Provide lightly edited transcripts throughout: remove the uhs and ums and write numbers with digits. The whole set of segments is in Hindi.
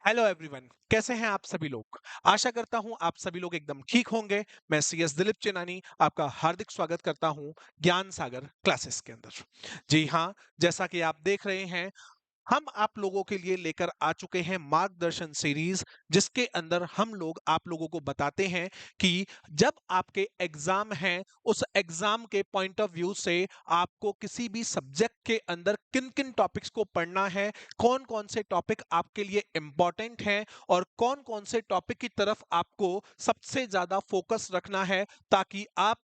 हेलो एवरीवन, कैसे हैं आप सभी लोग। आशा करता हूं आप सभी लोग एकदम ठीक होंगे। मैं सीएस दिलीप चेनानी आपका हार्दिक स्वागत करता हूं ज्ञान सागर क्लासेस के अंदर। जी हां, जैसा कि आप देख रहे हैं, हम आप लोगों के लिए लेकर आ चुके हैं मार्गदर्शन सीरीज, जिसके अंदर हम लोग आप लोगों को बताते हैं कि जब आपके एग्जाम हैं, उस एग्जाम के पॉइंट ऑफ व्यू से आपको किसी भी सब्जेक्ट के अंदर किन किन टॉपिक्स को पढ़ना है, कौन कौन से टॉपिक आपके लिए इंपॉर्टेंट हैं और कौन कौन से टॉपिक की तरफ आपको सबसे ज्यादा फोकस रखना है, ताकि आप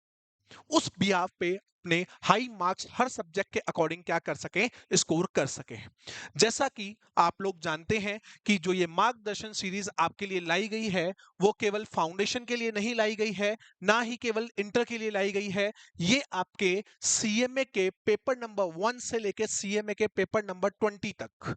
उस बिहाफ पे अपने हाई मार्क्स हर सब्जेक्ट के अकॉर्डिंग क्या कर सकें, स्कोर कर सकें। जैसा कि आप लोग जानते हैं कि जो ये मार्गदर्शन सीरीज आपके लिए लाई गई है, वो केवल फाउंडेशन के लिए नहीं लाई गई है, ना ही केवल इंटर के लिए लाई गई है। ये आपके सीएमए के पेपर नंबर 1 से लेकर सीएमए के पेपर नंबर 20 तक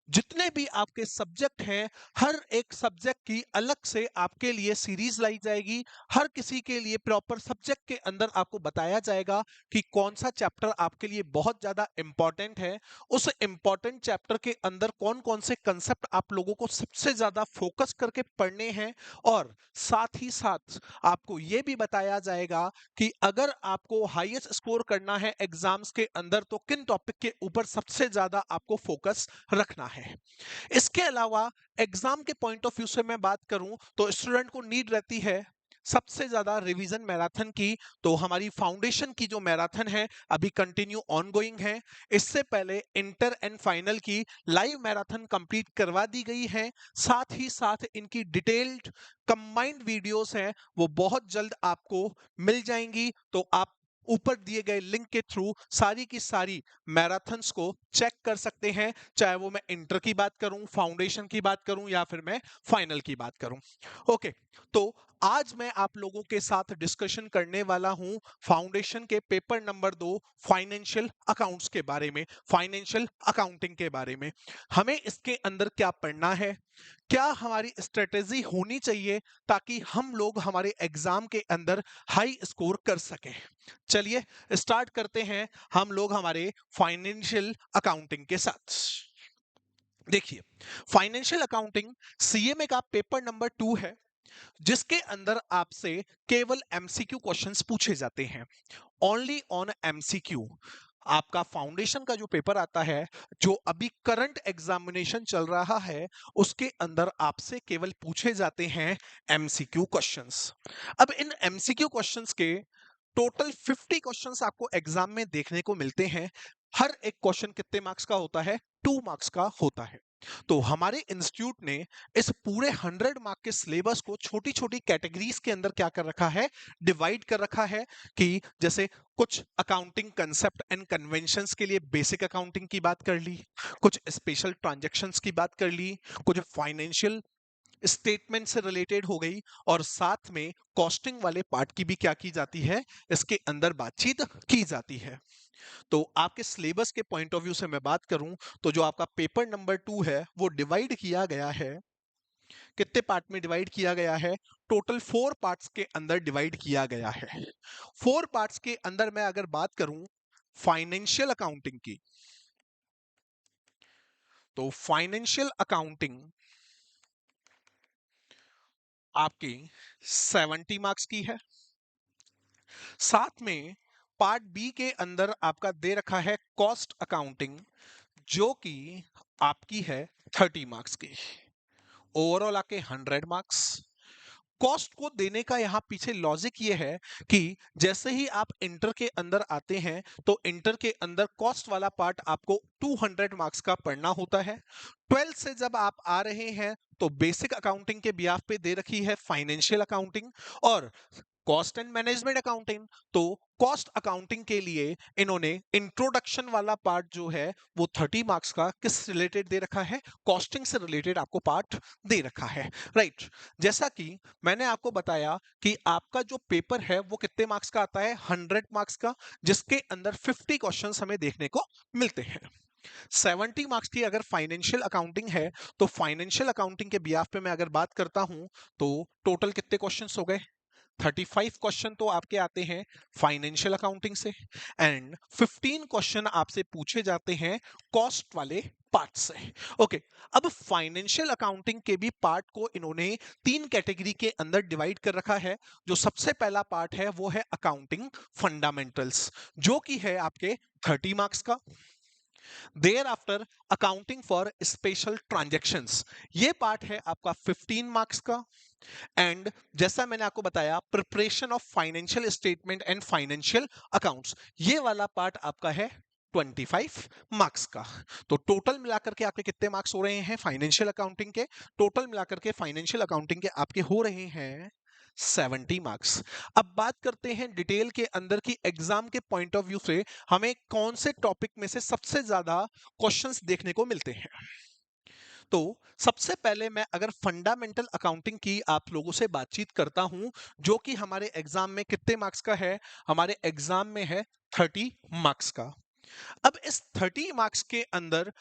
जितने भी आपके सब्जेक्ट हैं, हर एक सब्जेक्ट की अलग से आपके लिए सीरीज लाई जाएगी। हर किसी के लिए प्रॉपर सब्जेक्ट के अंदर आपको बताया जाएगा कि कौन सा चैप्टर आपके लिए बहुत ज्यादा इंपॉर्टेंट है, उस इंपॉर्टेंट चैप्टर के अंदर कौन कौन से कंसेप्ट आप लोगों को सबसे ज्यादा फोकस करके पढ़ने हैं। और साथ ही साथ आपको यह भी बताया जाएगा कि अगर आपको हाईएस्ट स्कोर करना है एग्जाम्स के अंदर, तो किन टॉपिक के ऊपर सबसे ज्यादा आपको फोकस रखना है। इसके अलावा एग्जाम के पॉइंट ऑफ व्यू से मैं बात करूं तो स्टूडेंट को नीड रहती है सबसे ज्यादा रिवीजन मैराथन की। तो हमारी फाउंडेशन की जो मैराथन है अभी कंटिन्यू ऑनगोइंग है। इससे पहले इंटर एंड फाइनल की लाइव मैराथन कंप्लीट करवा दी गई है। साथ ही साथ इनकी डिटेल्ड कंबाइंड वीडियोस हैं, वो बहुत जल्द आपको मिल जाएंगी। तो आप ऊपर दिए गए लिंक के थ्रू सारी की सारी मैराथन्स को चेक कर सकते हैं, चाहे वो मैं इंटर की बात करूं, फाउंडेशन की बात करूं या फिर मैं फाइनल की बात करूं। ओके, तो आज मैं आप लोगों के साथ डिस्कशन करने वाला हूं फाउंडेशन के पेपर नंबर 2 फाइनेंशियल अकाउंट्स के बारे में, फाइनेंशियल अकाउंटिंग के बारे में। हमें इसके अंदर क्या पढ़ना है, क्या हमारी स्ट्रेटेजी होनी चाहिए ताकि हम लोग हमारे एग्जाम के अंदर हाई स्कोर कर सकें। चलिए स्टार्ट करते हैं हम लोग हमारे फाइनेंशियल अकाउंटिंग के साथ। देखिए, फाइनेंशियल अकाउंटिंग सीएमए का पेपर नंबर 2 है, जिसके अंदर आपसे केवल एमसीक्यू क्वेश्चंस पूछे जाते हैं। Only on MCQ. आपका फाउंडेशन का जो पेपर आता है, जो अभी करंट एग्जामिनेशन चल रहा है, उसके अंदर आपसे केवल पूछे जाते हैं एमसीक्यू क्वेश्चंस। अब इन एमसीक्यू क्वेश्चंस के टोटल 50 क्वेश्चंस आपको एग्जाम में देखने को मिलते हैं। हर एक क्वेश्चन कितने मार्क्स का होता है? 2 मार्क्स का होता है। तो हमारे इंस्टीट्यूट ने इस पूरे 100 मार्क के सिलेबस को छोटी छोटी कैटेगरीज के अंदर क्या कर रखा है, डिवाइड कर रखा है। कि जैसे कुछ अकाउंटिंग कंसेप्ट एंड कन्वेंशंस के लिए बेसिक अकाउंटिंग की बात कर ली, कुछ स्पेशल ट्रांजैक्शंस की बात कर ली, कुछ फाइनेंशियल स्टेटमेंट से रिलेटेड हो गई, और साथ में कॉस्टिंग वाले पार्ट की भी क्या की जाती है, इसके अंदर बातचीत की जाती है। तो आपके सिलेबस के पॉइंट ऑफ व्यू से मैं बात करूं तो जो आपका पेपर नंबर 2 है वो डिवाइड किया गया है, कितने पार्ट में डिवाइड किया गया है? टोटल 4 पार्ट्स के अंदर डिवाइड किया गया है। 4 पार्ट्स के अंदर मैं अगर बात करूं फाइनेंशियल अकाउंटिंग की, तो फाइनेंशियल अकाउंटिंग आपकी 70 मार्क्स की है। साथ में पार्ट बी के अंदर आपका दे रखा है कॉस्ट अकाउंटिंग, जो कि आपकी है 30 मार्क्स की। ओवरऑल आके 100 मार्क्स। कॉस्ट को देने का यहाँ पीछे लॉजिक ये है कि जैसे ही आप इंटर के अंदर आते हैं, तो इंटर के अंदर कॉस्ट वाला पार्ट आपको 200 मार्क्स का पढ़ना होता है। 12 से जब आप आ रहे हैं तो बेसिक अकाउंटिंग के बिहाफ पे दे रखी है फाइनेंशियल अकाउंटिंग और कॉस्ट एंड मैनेजमेंट अकाउंटिंग। तो कॉस्ट अकाउंटिंग के लिए इन्होंने इंट्रोडक्शन वाला पार्ट जो है वो 30 मार्क्स का किस रिलेटेड दे रखा है, कॉस्टिंग से रिलेटेड आपको पार्ट दे रखा है। राइट, जैसा कि मैंने आपको बताया कि आपका जो पेपर है वो कितने मार्क्स का आता है, 100 मार्क्स का, जिसके अंदर 50 क्वेश्चंस हमें देखने को मिलते हैं। 70 मार्क्स की अगर फाइनेंशियल अकाउंटिंग है, तो फाइनेंशियल अकाउंटिंग के बिहाफ पे मैं अगर बात करता हूं तो टोटल कितने क्वेश्चंस हो गए? 35 क्वेश्चन तो आपके आते हैं फाइनेंशियल अकाउंटिंग से एंड 15 क्वेश्चन आपसे पूछे जाते हैं कॉस्ट वाले पार्ट से। ओके, अब फाइनेंशियल अकाउंटिंग के भी पार्ट को इन्होंने 3 कैटेगरी के अंदर डिवाइड कर रखा है। जो सबसे पहला पार्ट है वो है अकाउंटिंग फंडामेंटल्स, जो कि है आपके 30 मार्क्स का। Thereafter accounting for special transactions, ये पार्ट है आपका 15 मार्क्स का। एंड जैसा मैंने आपको बताया, preparation of financial statement and financial accounts, ये वाला पार्ट आपका है 25 मार्क्स का। तो टोटल मिलाकर के आपके कितने मार्क्स हो रहे हैं फाइनेंशियल अकाउंटिंग के? टोटल मिलाकर के फाइनेंशियल अकाउंटिंग के आपके हो रहे हैं 70 मार्क्स। अब बात करते हैं डिटेल के अंदर की एग्जाम के पॉइंट ऑफ व्यू से हमें कौन से टॉपिक में से सबसे ज्यादा क्वेश्चंस देखने को मिलते हैं। तो सबसे पहले मैं अगर फंडामेंटल अकाउंटिंग की आप लोगों से बातचीत करता हूं, जो कि हमारे एग्जाम में कितने मार्क्स का है? हमारे एग्जाम में है 30 मार्क्स का। अब इस 30 मार्क्स के अंदर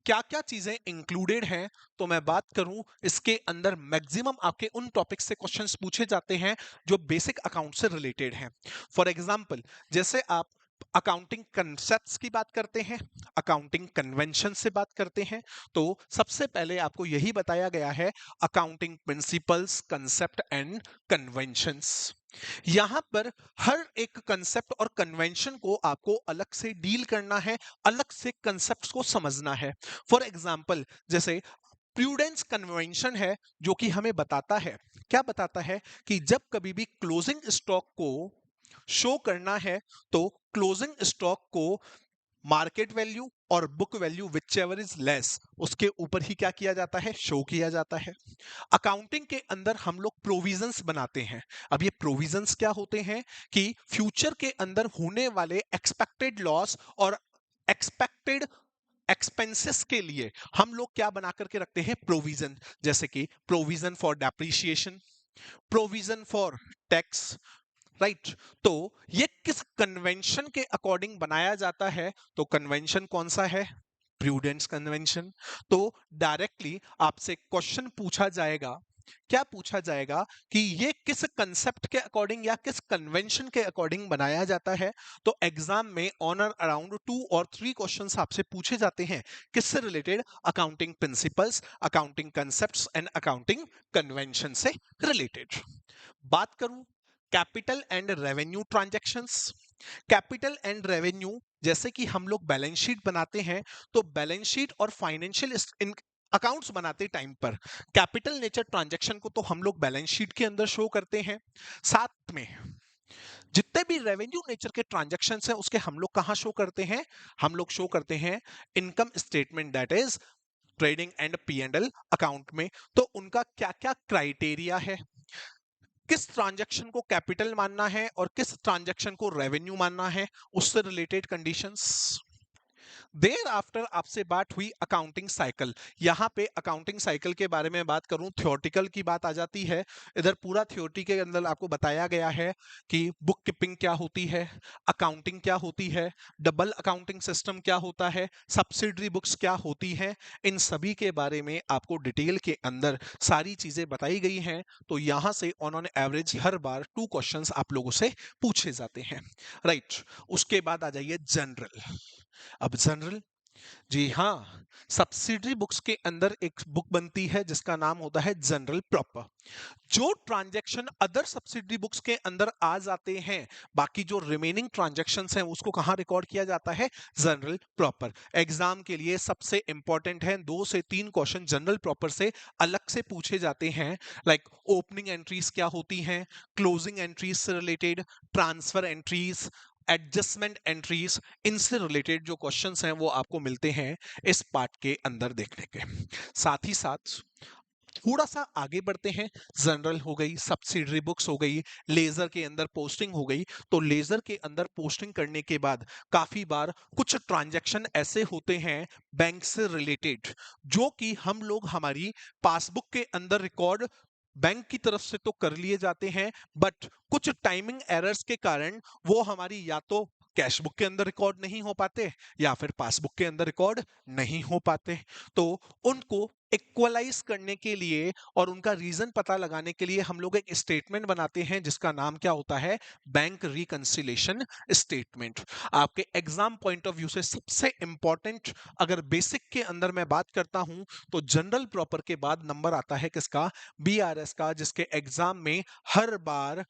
क्या क्या चीजें इंक्लूडेड हैं, तो मैं बात करूं, इसके अंदर मैक्सिमम आपके उन टॉपिक से क्वेश्चंस पूछे जाते हैं जो बेसिक अकाउंट से रिलेटेड हैं। फॉर एग्जांपल, जैसे आप अकाउंटिंग कंसेप्ट्स की बात करते हैं, अकाउंटिंग कन्वेंशन से बात करते हैं, तो सबसे पहले आपको यही बताया गया है accounting principles, concept and conventions. यहां पर हर एक कंसेप्ट और कन्वेंशन को आपको अलग से डील करना है, अलग से कंसेप्ट्स को समझना है। फॉर एग्जांपल, जैसे प्रूडेंस कन्वेंशन है, जो कि हमें बताता है, क्या बताता है कि जब कभी भी क्लोजिंग स्टॉक को शो करना है तो क्लोजिंग स्टॉक को मार्केट वैल्यू और book value whichever is less, उसके ऊपर ही क्या किया जाता है? शो किया जाता है। अकाउंटिंग के अंदर हम लोग प्रोविजंस बनाते हैं। अब ये प्रोविजंस क्या होते हैं कि फ्यूचर के अंदर होने वाले एक्सपेक्टेड लॉस और एक्सपेक्टेड एक्सपेंसेस के लिए हम लोग क्या बना करके रखते हैं? प्रोविजन। जैसे कि provision for depreciation, provision for tax, right. तो ये किस कन्वेंशन के अकॉर्डिंग बनाया जाता है? तो कन्वेंशन कौन सा है? Prudence convention. तो डायरेक्टली आपसे क्वेश्चन पूछा जाएगा, क्या पूछा जाएगा कि ये किस कंसेप्ट के अकॉर्डिंग या किस कन्वेंशन के अकॉर्डिंग बनाया जाता है। तो एग्जाम में ऑनर अराउंड 2 और 3 क्वेश्चंस आपसे पूछे जाते हैं, किससे related? Accounting principles, accounting concepts and accounting convention से रिलेटेड। बात करूं capital and revenue transactions. Capital and revenue, जैसे कि हम लोग बैलेंस शीट बनाते हैं, तो बैलेंस शीट और फाइनेंशियल अकाउंट्स बनाते टाइम पर कैपिटल नेचर ट्रांजैक्शन को तो हम लोग बैलेंस शीट के अंदर शो करते हैं, साथ में जितने भी रेवेन्यू नेचर के ट्रांजैक्शंस हैं उसके हम लोग कहां शो करते हैं? हम लोग शो करते हैं income statement, that is trading and P&L account में। तो उनका क्या क्या क्राइटेरिया है, किस ट्रांजैक्शन को कैपिटल मानना है और किस ट्रांजैक्शन को रेवेन्यू मानना है, उससे रिलेटेड कंडीशंस। देर आफ्टर आपसे बात हुई अकाउंटिंग साइकिल। यहां पे अकाउंटिंग साइकिल के बारे में बात करूं, थ्योरेटिकल की बात आ जाती है। इधर पूरा थ्योरी के अंदर आपको बताया गया है कि बुक कीपिंग क्या होती है, अकाउंटिंग क्या होती है, डबल अकाउंटिंग सिस्टम क्या होता है, सब्सिडरी बुक्स क्या होती हैं, इन सभी के बारे में आपको डिटेल के अंदर सारी चीजें बताई गई हैं। तो यहां से on average her bar 2 questions आप लोगों से पूछे जाते हैं, राइट। उसके बाद आ जाइए जनरल। अब जनरल, जी हाँ, सब्सिडरी बुक्स के अंदर एक बुक बनती है जिसका नाम होता है जनरल प्रॉपर। जो ट्रांजैक्शन अदर सब्सिडरी बुक्स के अंदर आ जाते हैं, बाकी जो रिमेनिंग ट्रांजैक्शंस हैं उसको कहां रिकॉर्ड किया जाता है? General proper. एग्जाम के लिए सबसे इंपॉर्टेंट है, 2 से 3 क्वेश्चन जनरल प्रॉपर से अलग से पूछे जाते हैं। लाइक ओपनिंग एंट्रीज क्या होती हैं, क्लोजिंग एंट्रीज से related, transfer entries, adjustment entries, इनसे रिलेटेड जो क्वेश्चंस हैं वो आपको मिलते हैं इस पार्ट के अंदर देखने के। साथ ही साथ थोड़ा सा आगे बढ़ते हैं, जनरल हो गई, सब्सिडरी बुक्स हो गई, लेजर के अंदर पोस्टिंग हो गई। तो लेजर के अंदर पोस्टिंग करने के बाद काफी बार कुछ ट्रांजैक्शन ऐसे होते हैं बैंक से रिलेटेड, जो कि हम लोग हमारी पासबुक के अंदर रिकॉर्ड बैंक की तरफ से तो कर लिए जाते हैं, बट कुछ टाइमिंग एरर्स के कारण वो हमारी या तो कैश बुक के अंदर रिकॉर्ड नहीं हो पाते या फिर पासबुक के अंदर रिकॉर्ड नहीं हो पाते। तो उनको इक्वलाइज करने के लिए और उनका रीजन पता लगाने के लिए हम लोग एक स्टेटमेंट बनाते हैं जिसका नाम क्या होता है, बैंक रिकंसिलिएशन स्टेटमेंट। आपके एग्जाम पॉइंट ऑफ व्यू से सबसे इंपॉर्टेंट, अगर बेसिक के अंदर मैं बात करता हूं तो जनरल प्रॉपर के बाद नंबर आता है किसका, बीआरएस का, जिसके एग्जाम में हर बार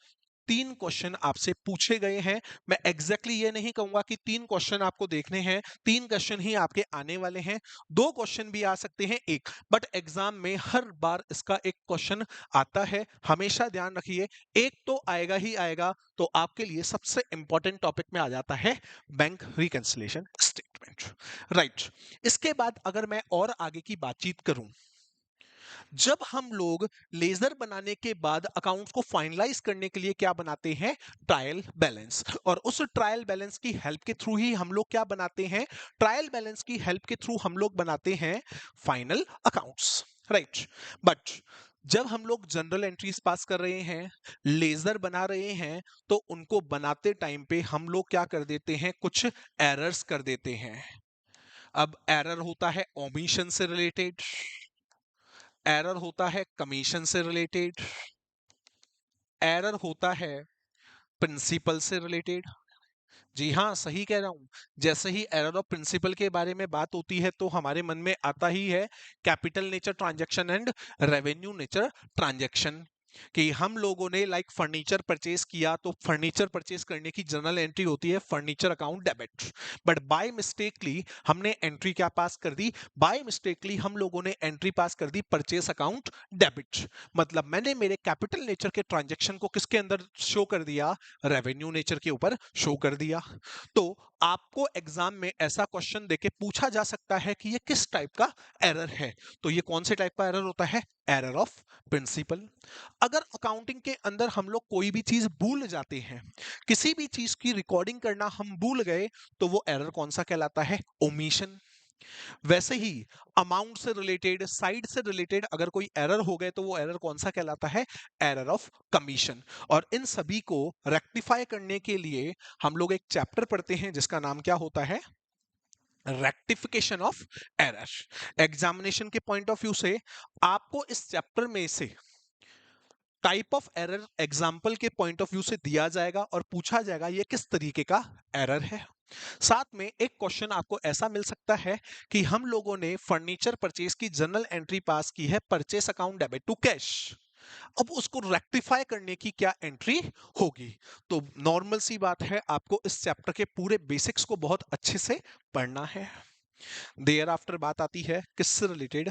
3 क्वेश्चन आपसे पूछे गए हैं। मैं एग्जैक्टली ये नहीं कहूंगा कि 3 क्वेश्चन आपको देखने हैं, 3 क्वेश्चन ही आपके आने वाले हैं, 2 क्वेश्चन भी आ सकते हैं, एक, बट एग्जाम में हर बार इसका एक क्वेश्चन आता है, हमेशा ध्यान रखिए, एक तो आएगा ही आएगा। तो आपके लिए सबसे इंपॉर्टेंट टॉपिक में आ जाता है बैंक रिकंसिलिएशन स्टेटमेंट, राइट। इसके बाद अगर मैं और आगे की बातचीत करूं, जब हम लोग लेजर बनाने के बाद अकाउंट्स को फाइनलाइज करने के लिए क्या बनाते हैं, ट्रायल बैलेंस। और उस ट्रायल बैलेंस की हेल्प के थ्रू ही हम लोग क्या बनाते हैं, ट्रायल बैलेंस की हेल्प के थ्रू हम लोग बनाते हैं फाइनल अकाउंट्स, राइट। बट जब हम लोग जनरल एंट्रीज पास कर रहे हैं, लेजर बना रहे हैं, तो उनको बनाते टाइम पे हम लोग क्या कर देते हैं, कुछ एरर्स कर देते हैं। अब एरर होता है ओमिशन से रिलेटेड, एरर होता है कमीशन से रिलेटेड, एरर होता है प्रिंसिपल से रिलेटेड। जी हाँ, सही कह रहा हूं। जैसे ही एरर ऑफ प्रिंसिपल के बारे में बात होती है तो हमारे मन में आता ही है capital nature transaction and revenue nature transaction, कि हम लोगों ने लाइक फर्नीचर परचेज किया तो फर्नीचर परचेज करने की जनरल एंट्री होती है furniture account debit, but by mistakenly हमने एंट्री क्या पास कर दी, बाय मिस्टेकली हम लोगों ने एंट्री पास कर दी परचेज अकाउंट डेबिट। मतलब मैंने मेरे कैपिटल नेचर के ट्रांजैक्शन को किसके अंदर शो कर दिया, रेवेन्यू नेचर के ऊपर शो कर दिया। तो आपको एग्जाम में ऐसा क्वेश्चन देके पूछा जा सकता है कि ये किस टाइप का एरर है। तो ये कौन से टाइप का एरर होता है, एरर ऑफ प्रिंसिपल। अगर अकाउंटिंग के अंदर हम लोग कोई भी चीज भूल जाते हैं, किसी भी चीज की रिकॉर्डिंग करना हम भूल गए, तो वो एरर कौन सा कहलाता है, ओमिशन। वैसे ही अमाउंट से रिलेटेड, साइड से रिलेटेड अगर कोई एरर हो गए तो वो एरर कौन सा कहलाता है, एरर ऑफ कमीशन। और इन सभी को रेक्टिफाई करने के लिए हम लोग एक चैप्टर पढ़ते हैं जिसका नाम क्या होता है, रेक्टिफिकेशन ऑफ एरर। एग्जामिनेशन के पॉइंट ऑफ व्यू से आपको इस चैप्टर में से टाइप ऑफ एरर एग्जाम्पल के पॉइंट ऑफ व्यू से दिया जाएगा और पूछा जाएगा ये किस तरीके का एरर है। साथ में एक क्वेश्चन आपको ऐसा मिल सकता है कि हम लोगों ने फर्नीचर परचेज की जनरल एंट्री पास की है purchase account debit to cash, अब उसको रेक्टिफाई करने की क्या एंट्री होगी। तो नॉर्मल सी बात है, आपको इस चैप्टर के पूरे बेसिक्स को बहुत अच्छे से पढ़ना है। देयर आफ्टर बात आती है किससे रिलेटेड,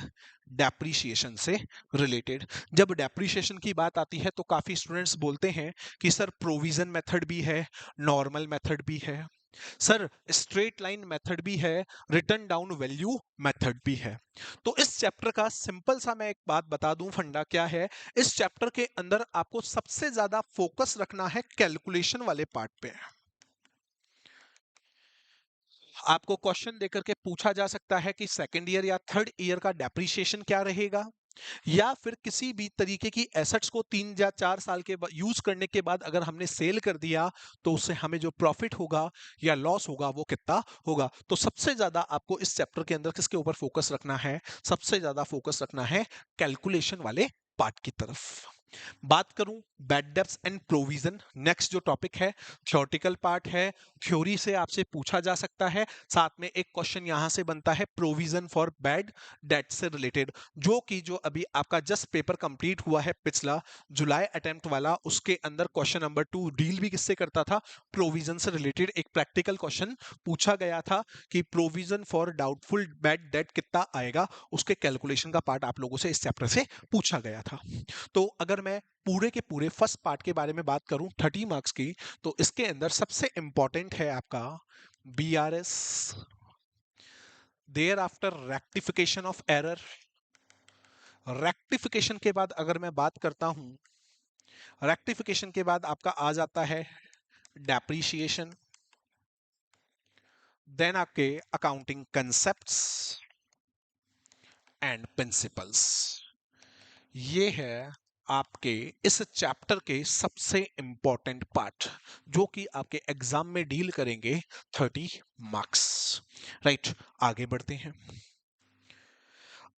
डेप्रीशिएशन से रिलेटेड। जब डेप्रीशिएशन की बात आती है तो काफी स्टूडेंट्स बोलते हैं कि सर प्रोविजन मेथड भी है, नॉर्मल मेथड भी है, सर स्ट्रेट लाइन मेथड भी है, रिटर्न डाउन वैल्यू मेथड भी है। तो इस चैप्टर का सिंपल सा मैं एक बात बता दूं, फंडा क्या है, इस चैप्टर के अंदर आपको सबसे ज्यादा फोकस रखना है कैलकुलेशन वाले पार्ट पे। आपको क्वेश्चन देकर के पूछा जा सकता है कि सेकंड ईयर या थर्ड ईयर का डेप्रीशिएशन क्या रहेगा, या फिर किसी भी तरीके की एसेट्स को 3 या 4 साल के यूज करने के बाद अगर हमने सेल कर दिया तो उससे हमें जो प्रॉफिट होगा या लॉस होगा वो कितना होगा। तो सबसे ज्यादा आपको इस चैप्टर के अंदर किसके ऊपर फोकस रखना है, सबसे ज्यादा फोकस रखना है कैलकुलेशन वाले पार्ट की तरफ। बात करूं bad debts and provision, next जो टॉपिक है थ्योरेटिकल पार्ट है, थ्योरी से आपसे पूछा जा सकता है। साथ में एक क्वेश्चन यहां से बनता है प्रोविजन फॉर बैड डेट से रिलेटेड, जो अभी आपका जस्ट पेपर कंप्लीट हुआ है पिछला जुलाई अटेम्प्ट वाला, उसके अंदर क्वेश्चन नंबर 2 डील भी किससे करता था, प्रोविजन से रिलेटेड एक प्रैक्टिकल क्वेश्चन पूछा गया था कि provision for doubtful bad debt कितना आएगा, उसके कैलकुलेशन का पार्ट आप लोगों से इस चैप्टर से पूछा गया था। तो अगर मैं पूरे के पूरे फर्स्ट पार्ट के बारे में बात करूं 30 मार्क्स की, तो इसके अंदर सबसे इंपॉर्टेंट है आपका BRS, thereafter rectification of error. Rectification के बाद अगर मैं बात करता हूं, रेक्टिफिकेशन के बाद आपका आ जाता है डेप्रीशिएशन, देन आपके अकाउंटिंग कंसेप्ट्स एंड प्रिंसिपल्स। ये है आपके इस चैप्टर के सबसे इंपॉर्टेंट पार्ट, जो कि आपके एग्जाम में डील करेंगे 30 मार्क्स। राइट, आगे बढ़ते हैं।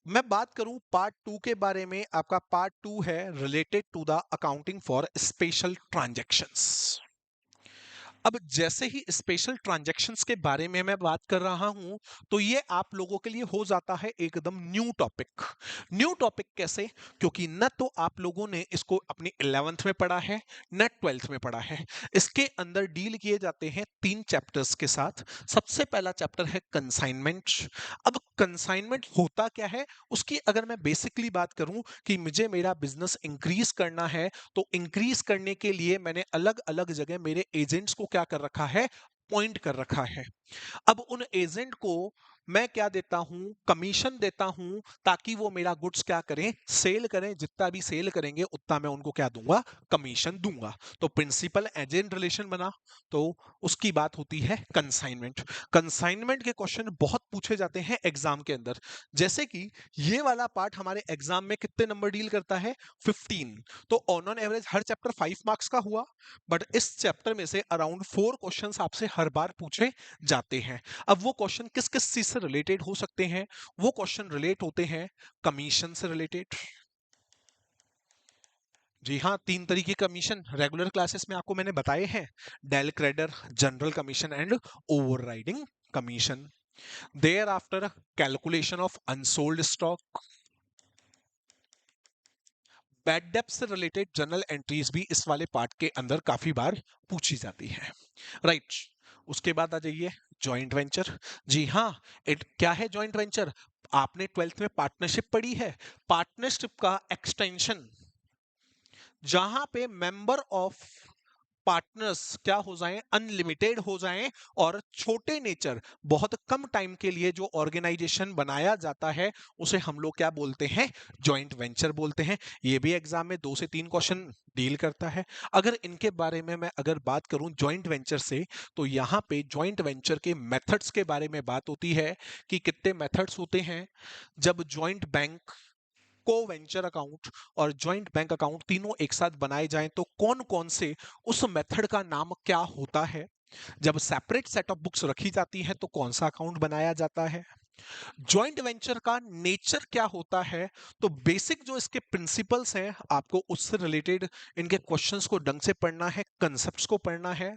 मैं बात करूं पार्ट 2 के बारे में। आपका पार्ट 2 है related to the accounting for special transactions. अब जैसे ही स्पेशल ट्रांजैक्शंस के बारे में मैं बात कर रहा हूं, तो ये आप लोगों के लिए हो जाता है एकदम न्यू टॉपिक। न्यू टॉपिक कैसे? क्योंकि न तो आप लोगों ने इसको अपनी 11th में पढ़ा है, न 12th में पढ़ा है। इसके अंदर डील किए जाते हैं 3 चैप्टर्स के साथ। सबसे पहला चैप्टर है कंसाइनमेंट। अब कंसाइनमेंट होता क्या है, उसकी अगर मैं बेसिकली बात करूं कि मुझे मेरा बिजनेस इंक्रीज करना है, तो इंक्रीज करने के लिए मैंने अलग अलग जगह मेरे एजेंट्स को क्या कर रखा है, पॉइंट कर रखा है। अब उन एजेंट को मैं क्या देता हूं, कमीशन देता हूं, ताकि वो मेरा गुड्स क्या करें, सेल करें। जितना भी सेल करेंगे उतना मैं उनको क्या दूंगा, कमीशन दूंगा। तो प्रिंसिपल एजेंट रिलेशन बना, तो उसकी बात होती है कंसाइनमेंट। कंसाइनमेंट के क्वेश्चन बहुत पूछे जाते हैं एग्जाम के अंदर। जैसे कि ये वाला पार्ट हमारे एग्जाम में कितने नंबर डील करता है, 15। तो on average her chapter 5 marks का हुआ, बट इस चैप्टर में से अराउंड 4 क्वेश्चंस आपसे हर बार पूछे जाते हैं। अब वो क्वेश्चन किस किस चीज से रिलेटेड हो सकते हैं? वो क्वेश्चन रिलेट होते हैं कमीशन से रिलेटेड। जी हाँ, 3 तरीके कमीशन रेगुलर क्लासेस में आपको मैंने बताए हैं। Del credere, general commission and overriding commission. There after calculation of unsold stock. Bad डेब्ट से रिलेटेड जर्नल एंट्रीज भी इस वाले पार्ट के अंदर काफी बार पूछी जाती है। राइट, उसके बाद आ जाइए जॉइंट वेंचर। जी हाँ, इट क्या है जॉइंट वेंचर? आपने 12th में पार्टनरशिप पढ़ी है। पार्टनरशिप का एक्सटेंशन, जहां पे मेंबर ऑफ पार्टनर्स क्या हो जाएं, अनलिमिटेड हो जाएं, और छोटे नेचर, बहुत कम टाइम के लिए जो ऑर्गेनाइजेशन बनाया जाता है, उसे हम लोग क्या बोलते हैं, जॉइंट वेंचर बोलते हैं। ये भी एग्जाम में 2 से 3 क्वेश्चन डील करता है। अगर इनके बारे में मैं अगर बात करूं जॉइंट वेंचर से, तो यहां पे जॉइंट वेंचर के मेथड्स के बारे में बात होती है कि कितने मेथड्स होते हैं। जब जॉइंट बैंक, को वेंचर अकाउंट और जॉइंट बैंक अकाउंट तीनों एक साथ बनाए जाएं, तो कौन कौन से उस मेथड का नाम क्या होता है। जब सेपरेट सेट ऑफ बुक्स रखी जाती है, तो कौन सा अकाउंट बनाया जाता है। जॉइंट वेंचर का नेचर क्या होता है। तो बेसिक जो इसके प्रिंसिपल्स हैं, आपको उससे रिलेटेड इनके क्वेश्चंस को ढंग से पढ़ना है, कंसेप्ट्स को पढ़ना है।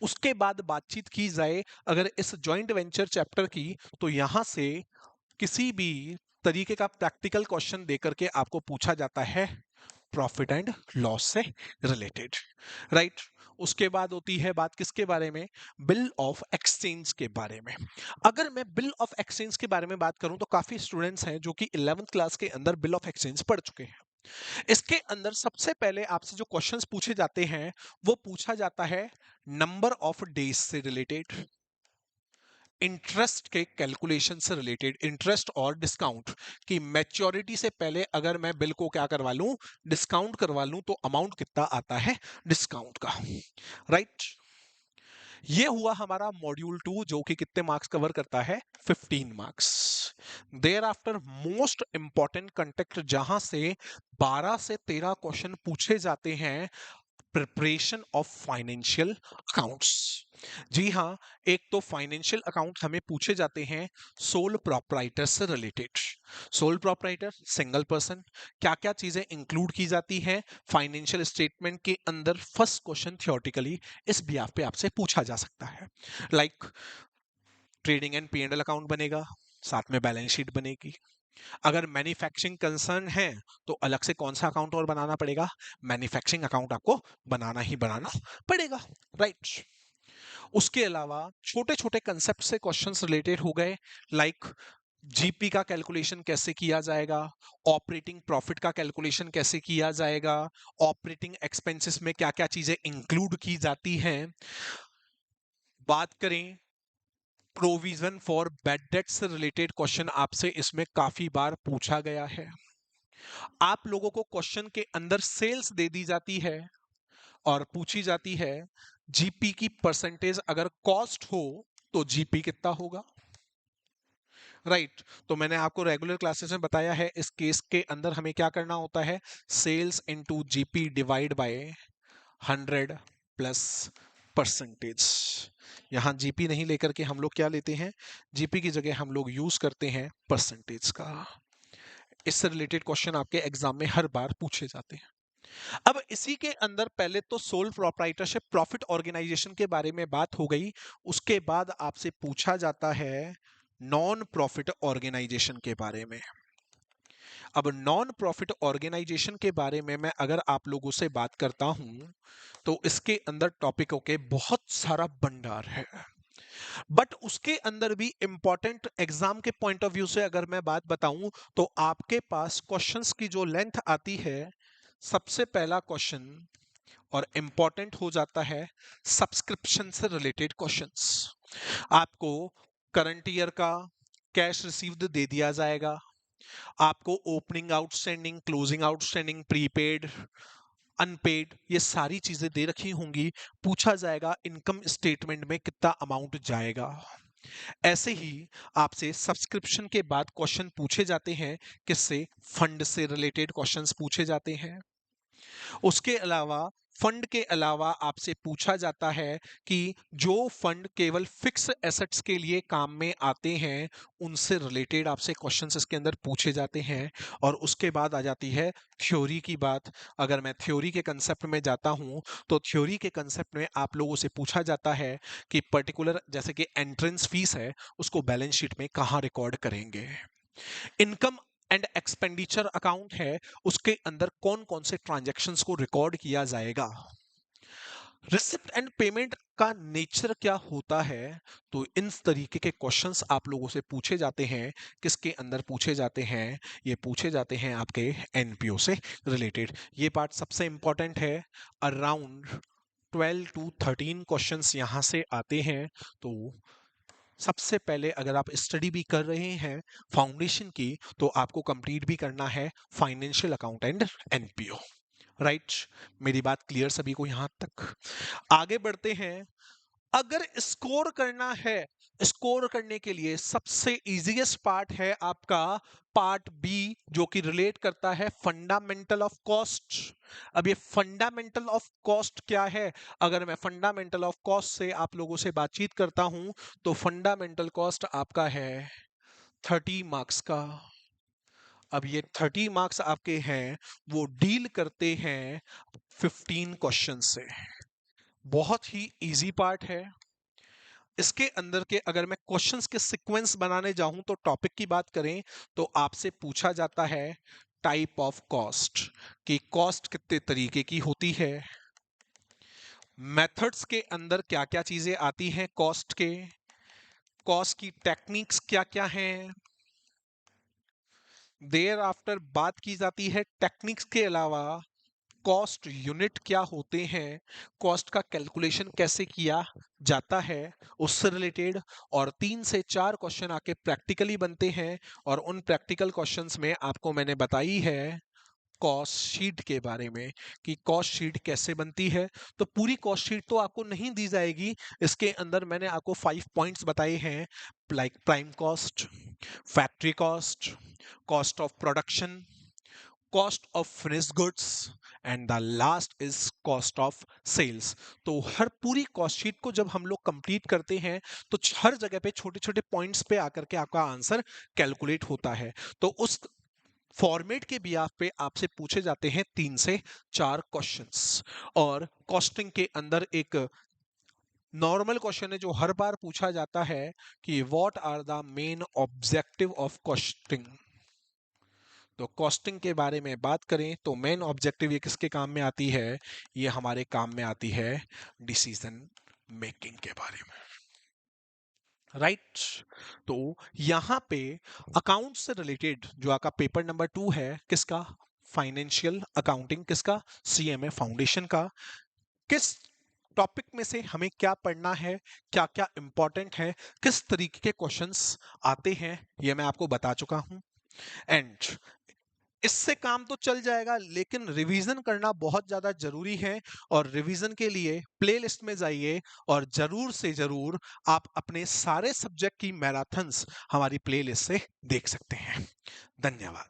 उसके बाद बातचीत की जाए अगर इस जॉइंट वेंचर चैप्टर की, तो यहां से किसी भी तरीके का प्रैक्टिकल क्वेश्चन देकर के आपको पूछा जाता है प्रॉफिट एंड लॉस से रिलेटेड। राइट, उसके बाद होती है बात किसके बारे में, बिल ऑफ एक्सचेंज के बारे में। अगर मैं बिल ऑफ एक्सचेंज के बारे में बात करूं, तो काफी स्टूडेंट्स हैं जो कि 11th क्लास के अंदर बिल ऑफ एक्सचेंज पढ़ चुके हैं। इसके अंदर सबसे पहले आपसे जो क्वेश्चंस पूछे जाते हैं, वो पूछा जाता है नंबर ऑफ डेज से रिलेटेड, इंटरेस्ट के कैलकुलेशन से रिलेटेड, इंटरेस्ट और डिस्काउंट की मैच्योरिटी से पहले अगर मैं बिल को क्या करवा लूं, डिस्काउंट करवा लूं, तो अमाउंट कितना आता है डिस्काउंट का। राइट, ये हुआ हमारा मॉड्यूल 2, जो कि कितने मार्क्स कवर करता है, 15 marks. Thereafter most important contact, जहां से 12 से 13 क्वेश्चन पूछे जाते हैं, प्रिपरेशन ऑफ फाइनेंशियल अकाउंट्स। जी हाँ, एक तो फाइनेंशियल अकाउंट हमें पूछे जाते हैं सोल प्रोप्राइटर से related. Sole proprietor, single person, क्या क्या चीजें इंक्लूड की जाती हैं फाइनेंशियल स्टेटमेंट के अंदर। फर्स्ट क्वेश्चन थियोरेटिकली इस बिहाफ पे आपसे पूछा जा सकता है। Like trading and P and L account बनेगा, साथ में बैलेंस शीट बनेगी। अगर मैन्युफैक्चरिंग कंसर्न है, तो अलग से कौन सा अकाउंट और बनाना पड़ेगा, मैन्युफैक्चरिंग अकाउंट आपको बनाना ही बनाना पड़ेगा। राइट, उसके अलावा छोटे छोटे कंसेप्ट से क्वेश्चंस रिलेटेड हो गए, लाइक जीपी का कैलकुलेशन कैसे किया जाएगा, ऑपरेटिंग प्रॉफिट का कैलकुलेशन कैसे किया जाएगा, ऑपरेटिंग एक्सपेंसेस में क्या क्या चीजें इंक्लूड की जाती हैं। बात करें प्रोविजन फॉर बैड डेट से रिलेटेड, क्वेश्चन आपसे इसमें काफी बार पूछा गया है। आप लोगों को क्वेश्चन के अंदर सेल्स दे दी जाती है और पूछी जाती है जीपी की परसेंटेज, अगर कॉस्ट हो तो जीपी कितना होगा। राइट। तो मैंने आपको रेगुलर क्लासेस में बताया है, इस केस के अंदर हमें क्या करना होता है, sales into GP divide by 100 plus percentage. यहाँ जीपी नहीं लेकर के हम लोग क्या लेते हैं, जीपी की जगह हम लोग यूज करते हैं परसेंटेज का। इससे रिलेटेड क्वेश्चन आपके एग्जाम में हर बार पूछे जाते हैं। अब इसी के अंदर पहले तो सोल प्रोप्राइटरशिप प्रॉफिट ऑर्गेनाइजेशन के बारे में बात हो गई, उसके बाद आपसे पूछा जाता है नॉन प्रॉफिट ऑर्गेनाइजेशन के बारे में। अब नॉन प्रॉफिट ऑर्गेनाइजेशन के बारे में मैं अगर आप लोगों से बात करता हूं तो इसके अंदर टॉपिकों के बहुत सारा भंडार है, बट उसके अंदर भी इंपॉर्टेंट एग्जाम के पॉइंट ऑफ व्यू से अगर मैं बात बताऊं तो आपके पास क्वेश्चंस की जो लेंथ आती है, सबसे पहला क्वेश्चन और इंपॉर्टेंट हो जाता है सब्सक्रिप्शन से रिलेटेड क्वेश्चंस। आपको करंट ईयर का कैश रिसीव्ड दे दिया जाएगा, आपको opening outstanding, closing outstanding, prepaid, unpaid, ये सारी चीजें दे रखी होंगी। पूछा जाएगा इनकम स्टेटमेंट में कितना अमाउंट जाएगा। ऐसे ही आपसे सब्सक्रिप्शन के बाद क्वेश्चन पूछे जाते हैं, किससे, फंड से रिलेटेड क्वेश्चंस पूछे जाते हैं। उसके अलावा फंड के अलावा आपसे पूछा जाता है कि जो फंड केवल फिक्स एसेट्स के लिए काम में आते हैं, उनसे रिलेटेड आपसे क्वेश्चंस इसके अंदर पूछे जाते हैं। और उसके बाद आ जाती है थ्योरी की बात। अगर मैं थ्योरी के कंसेप्ट में जाता हूं तो थ्योरी के कंसेप्ट में आप लोगों से पूछा जाता है कि पर्टिकुलर जैसे कि एंट्रेंस फीस है, उसको बैलेंस शीट में कहां रिकॉर्ड करेंगे। इनकम एंड एक्सपेंडिचर अकाउंट है, उसके अंदर कौन कौन से ट्रांजैक्शंस को रिकॉर्ड किया जाएगा। रिसिप्ट एंड पेमेंट का नेचर क्या होता है। तो इन तरीके के क्वेश्चंस आप लोगों से पूछे जाते हैं। किसके अंदर पूछे जाते हैं, ये पूछे जाते हैं आपके एनपीओ से रिलेटेड। ये पार्ट सबसे इंपॉर्टेंट है। अराउंड 12 टू 13 क्वेश्चंस यहां से आते हैं। तो सबसे पहले अगर आप स्टडी भी कर रहे हैं फाउंडेशन की, तो आपको कंप्लीट भी करना है financial account and NPO. Right, मेरी बात क्लियर सभी को यहां तक। आगे बढ़ते हैं। अगर स्कोर करना है, स्कोर करने के लिए सबसे इजीएस्ट पार्ट है आपका पार्ट बी, जो कि रिलेट करता है फंडामेंटल ऑफ कॉस्ट। अब ये फंडामेंटल ऑफ कॉस्ट क्या है। अगर मैं फंडामेंटल ऑफ कॉस्ट से आप लोगों से बातचीत करता हूं तो फंडामेंटल कॉस्ट आपका है 30 मार्क्स का। अब ये 30 मार्क्स आपके हैं, वो डील करते हैं 15 क्वेश्चन से। बहुत ही इजी पार्ट है। इसके अंदर के अगर मैं क्वेश्चंस के सीक्वेंस बनाने जाऊं तो टॉपिक की बात करें तो आपसे पूछा जाता है टाइप ऑफ कॉस्ट, कि कॉस्ट कितने तरीके की होती है। मेथड्स के अंदर क्या क्या चीजें आती हैं कॉस्ट के, कॉस्ट की टेक्निक्स क्या क्या हैं। देयर आफ्टर बात की जाती है टेक्निक्स के अलावा कॉस्ट यूनिट क्या होते हैं, कॉस्ट का कैलकुलेशन कैसे किया जाता है, उससे रिलेटेड। और 3 से 4 क्वेश्चन आके प्रैक्टिकली बनते हैं। और उन प्रैक्टिकल क्वेश्चंस में आपको मैंने बताई है कॉस्ट शीट के बारे में, कि कॉस्ट शीट कैसे बनती है। तो पूरी कॉस्ट शीट तो आपको नहीं दी जाएगी, इसके अंदर मैंने आपको 5 पॉइंट्स बताए हैं, like prime cost, factory cost, cost of production, cost of finished goods and the last is cost of sales. तो हर पूरी कॉस्ट शीट को जब हम लोग कंप्लीट करते हैं तो हर जगह पे छोटे छोटे पॉइंट्स पे आकर के आपका आंसर कैलकुलेट होता है। तो उस फॉर्मेट के बिहाफ पे आपसे पूछे जाते हैं 3 से 4 क्वेश्चंस। और कॉस्टिंग के अंदर एक नॉर्मल क्वेश्चन है जो हर बार पूछा जाता है कि what are the main objective of costing. तो कॉस्टिंग के बारे में बात करें तो मेन ऑब्जेक्टिव ये किसके काम में आती है, ये हमारे काम में आती है डिसीजन मेकिंग के बारे में। राइट तो यहां पे अकाउंट से रिलेटेड जो आपका पेपर नंबर 2 है, किसका, फाइनेंशियल अकाउंटिंग, किसका, सीएमए फाउंडेशन का। किस टॉपिक में से हमें क्या पढ़ना है, क्या क्या इंपॉर्टेंट है, किस तरीके के क्वेश्चंस आते हैं, ये मैं आपको बता चुका हूं। एंड इससे काम तो चल जाएगा, लेकिन रिवीजन करना बहुत ज़्यादा ज़रूरी है और रिवीजन के लिए प्लेलिस्ट में जाइए और ज़रूर से ज़रूर आप अपने सारे सब्जेक्ट की मैराथन्स हमारी प्लेलिस्ट से देख सकते हैं। धन्यवाद।